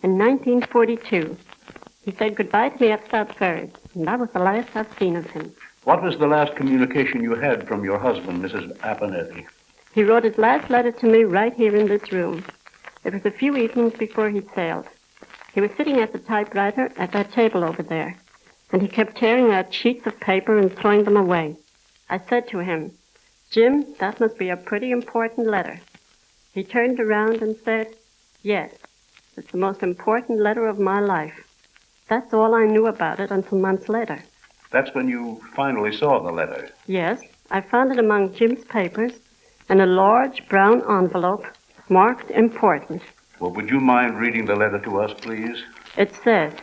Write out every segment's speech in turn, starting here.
in 1942. He said goodbye to me at Southbury, and that was the last I've seen of him. What was the last communication you had from your husband, Mrs. Abernethy? He wrote his last letter to me right here in this room. It was a few evenings before he sailed. He was sitting at the typewriter at that table over there, and he kept tearing out sheets of paper and throwing them away. I said to him, "Jim, that must be a pretty important letter." He turned around and said, "Yes, it's the most important letter of my life." That's all I knew about it until months later. That's when you finally saw the letter. Yes, I found it among Jim's papers in a large brown envelope marked important. Well, would you mind reading the letter to us, please? It says,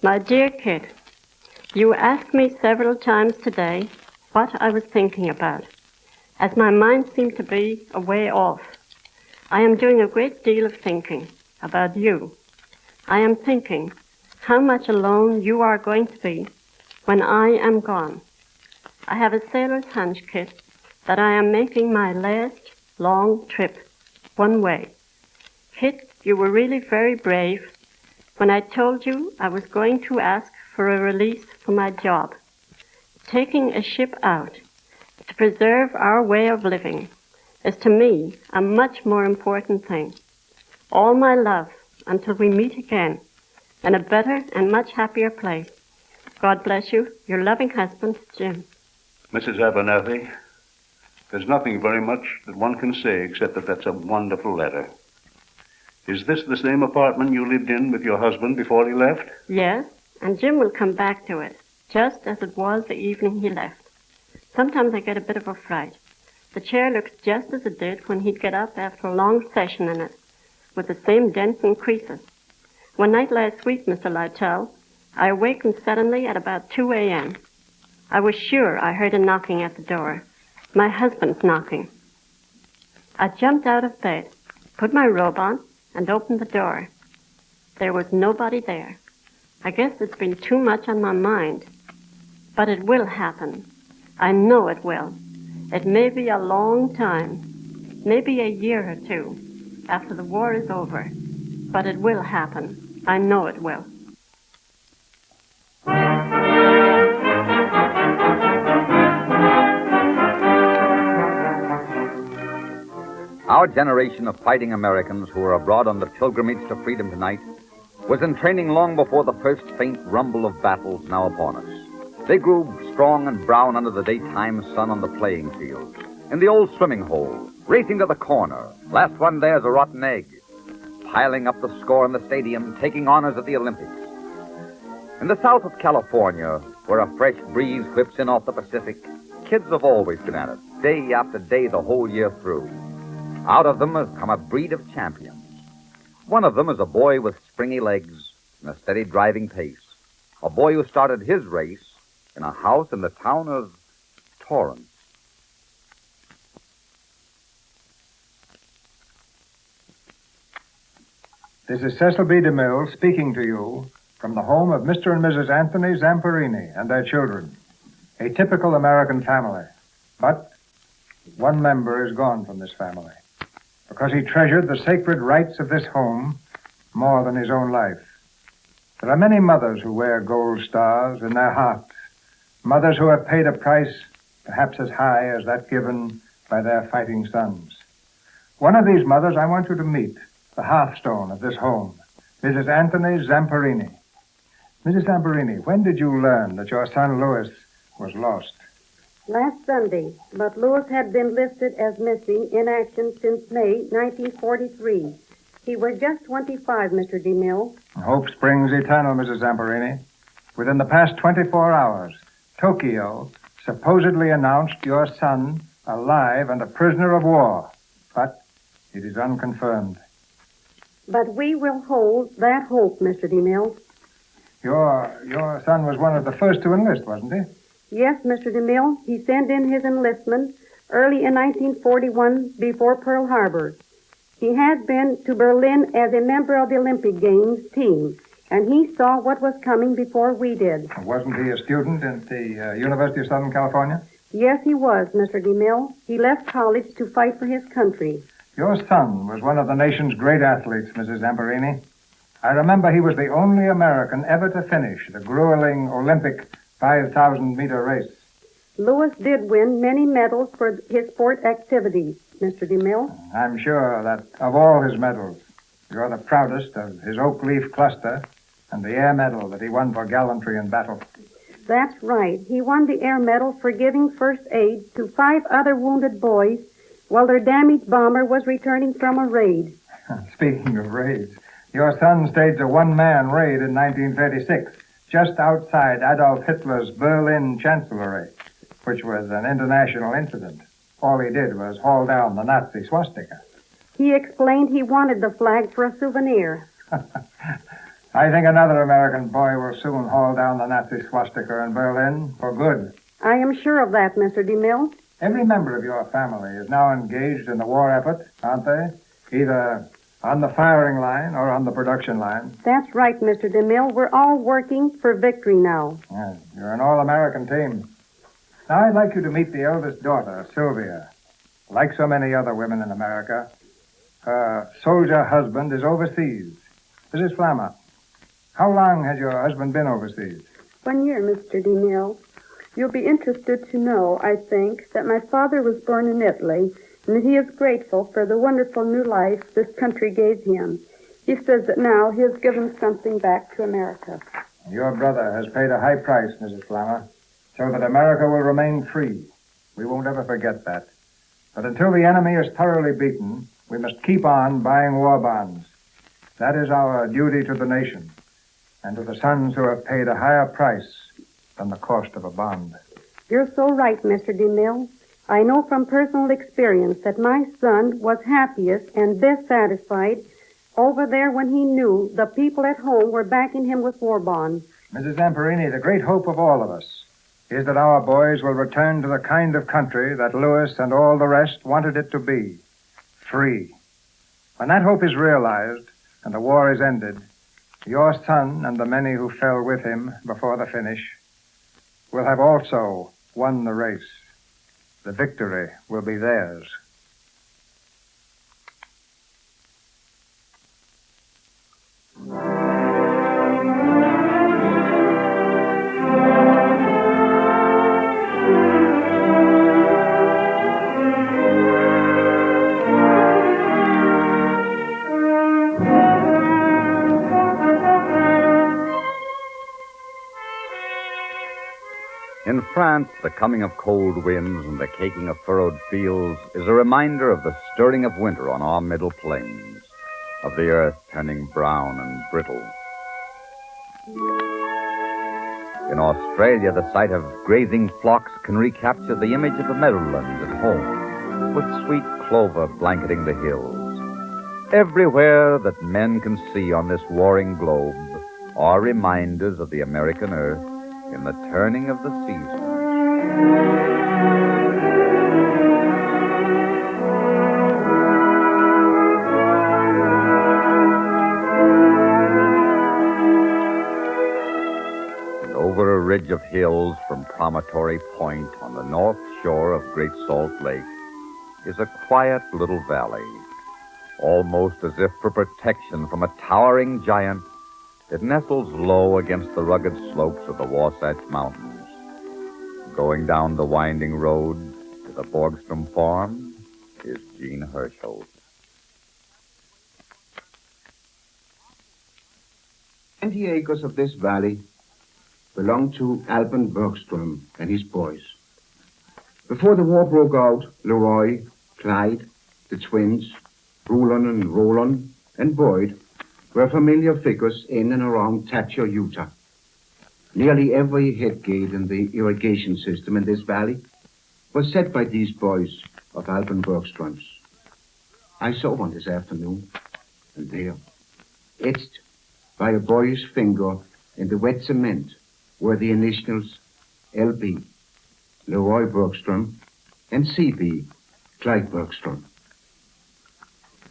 "My dear kid, you asked me several times today what I was thinking about, as my mind seemed to be a way off. I am doing a great deal of thinking about you. I am thinking how much alone you are going to be when I am gone. I have a sailor's hunch, kid, that I am making my last long trip one way. Kid, you were really very brave when I told you I was going to ask for a release from my job. Taking a ship out to preserve our way of living is to me a much more important thing. All my love until we meet again in a better and much happier place. God bless you, your loving husband, Jim." Mrs. Abernethy, there's nothing very much that one can say except that that's a wonderful letter. Is this the same apartment you lived in with your husband before he left? Yes, and Jim will come back to it, just as it was the evening he left. Sometimes I get a bit of a fright. The chair looks just as it did when he'd get up after a long session in it, with the same dents and creases. One night last week, Mr. Lytell, I awakened suddenly at about 2 a.m. I was sure I heard a knocking at the door. My husband's knocking. I jumped out of bed, put my robe on, and opened the door. There was nobody there. I guess it's been too much on my mind. But it will happen. I know it will. It may be a long time, maybe a year or two, after the war is over. But it will happen. I know it will. Our generation of fighting Americans who were abroad on the pilgrimage to freedom tonight was in training long before the first faint rumble of battles now upon us. They grew strong and brown under the daytime sun on the playing fields, in the old swimming hole, racing to the corner. Last one there's a rotten egg, piling up the score in the stadium, taking honors at the Olympics. In the south of California, where a fresh breeze whips in off the Pacific, kids have always been at it, day after day the whole year through. Out of them has come a breed of champions. One of them is a boy with springy legs and a steady driving pace. A boy who started his race in a house in the town of Torrance. This is Cecil B. DeMille speaking to you from the home of Mr. and Mrs. Anthony Zamperini and their children. A typical American family. But one member is gone from this family, because he treasured the sacred rights of this home more than his own life. There are many mothers who wear gold stars in their hearts, mothers who have paid a price perhaps as high as that given by their fighting sons. One of these mothers I want you to meet, the hearthstone of this home, Mrs. Anthony Zamperini. Mrs. Zamperini, when did you learn that your son Louis was lost? Last Sunday, but Louis had been listed as missing in action since May 1943. He was just 25, Mr. DeMille. Hope springs eternal, Mrs. Zamperini. Within the past 24 hours, Tokyo supposedly announced your son alive and a prisoner of war, but it is unconfirmed. But we will hold that hope, Mr. DeMille. Your son was one of the first to enlist, wasn't he? Yes, Mr. DeMille. He sent in his enlistment early in 1941 before Pearl Harbor. He had been to Berlin as a member of the Olympic Games team, and he saw what was coming before we did. Wasn't he a student at the University of Southern California? Yes, he was, Mr. DeMille. He left college to fight for his country. Your son was one of the nation's great athletes, Mrs. Zamperini. I remember he was the only American ever to finish the grueling Olympic 5,000-meter race. Lewis did win many medals for his sport activities, Mr. DeMille. I'm sure that of all his medals, you're the proudest of his oak leaf cluster and the air medal that he won for gallantry in battle. That's right. He won the air medal for giving first aid to 5 other wounded boys while their damaged bomber was returning from a raid. Speaking of raids, your son staged a one-man raid in 1936, just outside Adolf Hitler's Berlin Chancellery, which was an international incident. All he did was haul down the Nazi swastika. He explained he wanted the flag for a souvenir. I think another American boy will soon haul down the Nazi swastika in Berlin for good. I am sure of that, Mr. DeMille. Every member of your family is now engaged in the war effort, aren't they? Either on the firing line or on the production line. That's right, Mr. DeMille. We're all working for victory now. Yeah, you're an all-American team. Now I'd like you to meet the eldest daughter, Sylvia. Like so many other women in America, her soldier husband is overseas. Mrs. Flammer, how long has your husband been overseas? 1 year, Mr. DeMille. You'll be interested to know, I think, that my father was born in Italy and that he is grateful for the wonderful new life this country gave him. He says that now he has given something back to America. Your brother has paid a high price, Mrs. Flammer, so that America will remain free. We won't ever forget that. But until the enemy is thoroughly beaten, we must keep on buying war bonds. That is our duty to the nation and to the sons who have paid a higher price than the cost of a bond. You're so right, Mr. DeMille. I know from personal experience that my son was happiest and best satisfied over there when he knew the people at home were backing him with war bonds. Mrs. Zamperini, the great hope of all of us is that our boys will return to the kind of country that Lewis and all the rest wanted it to be, free. When that hope is realized and the war is ended, your son and the many who fell with him before the finish will have also won the race. The victory will be theirs. In France, the coming of cold winds and the caking of furrowed fields is a reminder of the stirring of winter on our middle plains, of the earth turning brown and brittle. In Australia, the sight of grazing flocks can recapture the image of the meadowlands at home, with sweet clover blanketing the hills. Everywhere that men can see on this warring globe are reminders of the American earth in the turning of the seasons. And over a ridge of hills from Promontory Point on the north shore of Great Salt Lake is a quiet little valley, almost as if for protection from a towering giant. It nestles low against the rugged slopes of the Wasatch Mountains. Going down the winding road to the Borgstrom farm is Gene Herschel. 20 acres of this valley belong to Alban Bergstrom and his boys. Before the war broke out, Leroy, Clyde, the twins, Rulon and Roland, and Boyd were familiar figures in and around Thatcher, Utah. Nearly every head gate in the irrigation system in this valley was set by these boys of Alban Bergstrom's. I saw one this afternoon, and there, etched by a boy's finger in the wet cement, were the initials LB, Leroy Bergstrom, and CB, Clyde Bergstrom.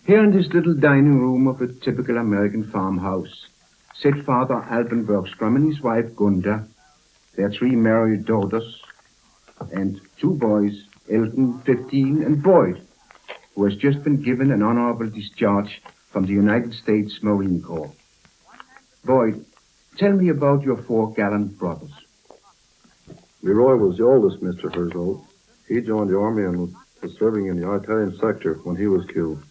Here in this little dining room of a typical American farmhouse sit Father Alban Bergstrom and his wife Gunda, their 3 married daughters, and 2 boys, Elton, 15, and Boyd, who has just been given an honorable discharge from the United States Marine Corps. Boyd, tell me about your 4 gallant brothers. Leroy was the oldest, Mr. Herschel. He joined the army and was serving in the Italian sector when he was killed.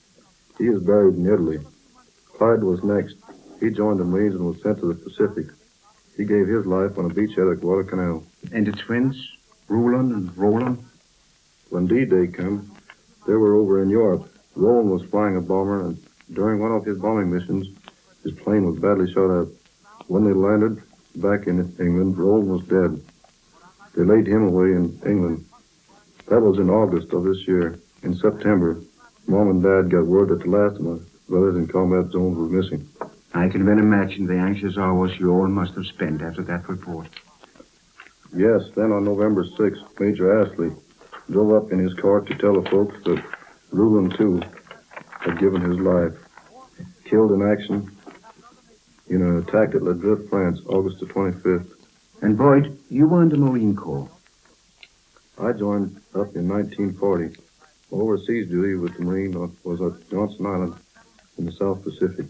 He is buried in Italy. Clyde was next. He joined the Marines and was sent to the Pacific. He gave his life on a beachhead at Guadalcanal. And the twins, Roland and Roland? When D-Day came, they were over in Europe. Roland was flying a bomber, and during one of his bombing missions, his plane was badly shot at. When they landed back in England, Roland was dead. They laid him away in England. That was in August of this year. In September, Mom and Dad got word that the last of my brothers in combat zones were missing. I can well imagine the anxious hours you all must have spent after that report. Yes, then on November 6th, Major Astley drove up in his car to tell the folks that Reuben, too, had given his life. Killed in action in an attack at Madrid, France, August the 25th. And Boyd, you were in the Marine Corps. I joined up in 1940. Overseas duty with the Marine was at Johnson Island in the South Pacific.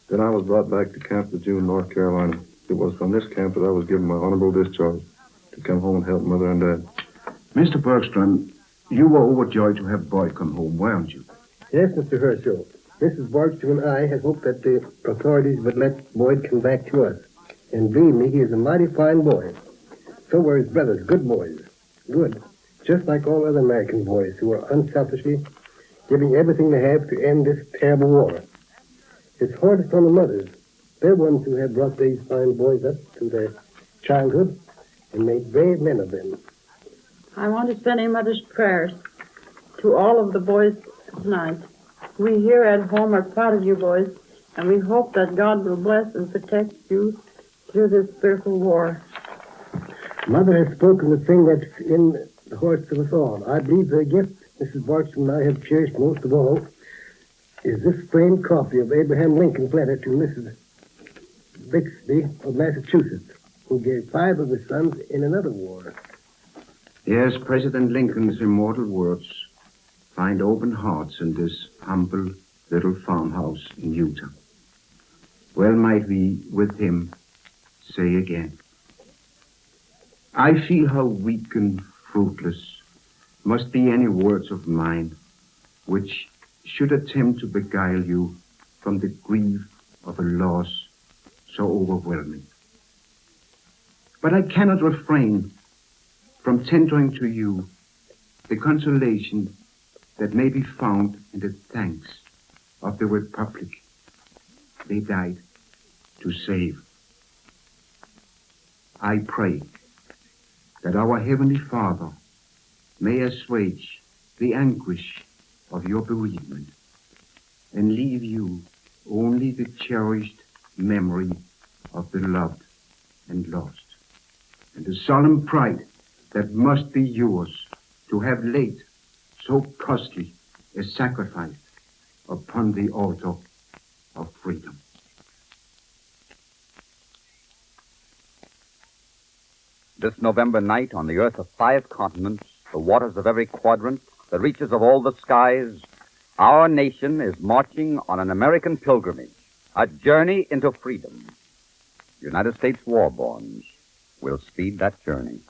Then I was brought back to Camp Lejeune, North Carolina. It was from this camp that I was given my honorable discharge to come home and help Mother and Dad. Mr. Bergstrom, you were overjoyed to have Boyd come home, weren't you? Yes, Mr. Herschel. Mrs. Bergstrom and I had hoped that the authorities would let Boyd come back to us. And believe me, he is a mighty fine boy. So were his brothers, good boys. Good. Just like all other American boys who are unselfishly giving everything they have to end this terrible war. It's hardest on the mothers. They're ones who have brought these fine boys up through their childhood and made brave men of them. I want to send a mother's prayers to all of the boys tonight. We here at home are proud of you boys, and we hope that God will bless and protect you through this fearful war. Mother has spoken the thing that's in the hearts of us all. I believe the gift Mrs. Bergstrom and I have cherished most of all is this framed copy of Abraham Lincoln's letter to Mrs. Bixby of Massachusetts, who gave 5 of his sons in another war. Yes, President Lincoln's immortal words find open hearts in this humble little farmhouse in Utah. Well might we, with him, say again, I feel how weak and fruitless must be any words of mine which should attempt to beguile you from the grief of a loss so overwhelming. But I cannot refrain from tendering to you the consolation that may be found in the thanks of the Republic they died to save. I pray that our Heavenly Father may assuage the anguish of your bereavement and leave you only the cherished memory of the loved and lost, and the solemn pride that must be yours to have laid so costly a sacrifice upon the altar of freedom. This November night, on the earth of 5 continents, the waters of every quadrant, the reaches of all the skies, our nation is marching on an American pilgrimage, a journey into freedom. United States war-borns will speed that journey.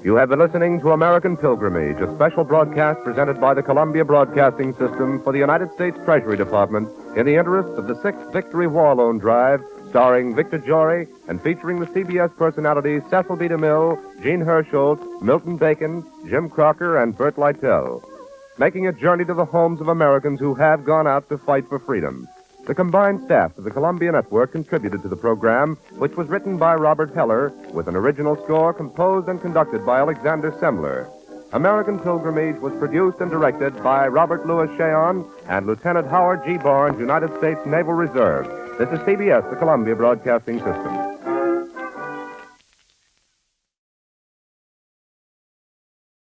You have been listening to American Pilgrimage, a special broadcast presented by the Columbia Broadcasting System for the United States Treasury Department in the interests of the 6th Victory War Loan Drive, starring Victor Jory and featuring the CBS personalities Cecil B. DeMille, Gene Herschel, Milton Bacon, Jim Crocker, and Burt Lytell, making a journey to the homes of Americans who have gone out to fight for freedom. The combined staff of the Columbia Network contributed to the program, which was written by Robert Heller, with an original score composed and conducted by Alexander Semler. American Pilgrimage was produced and directed by Robert Louis Cheon and Lieutenant Howard G. Barnes, United States Naval Reserve. This is CBS, the Columbia Broadcasting System.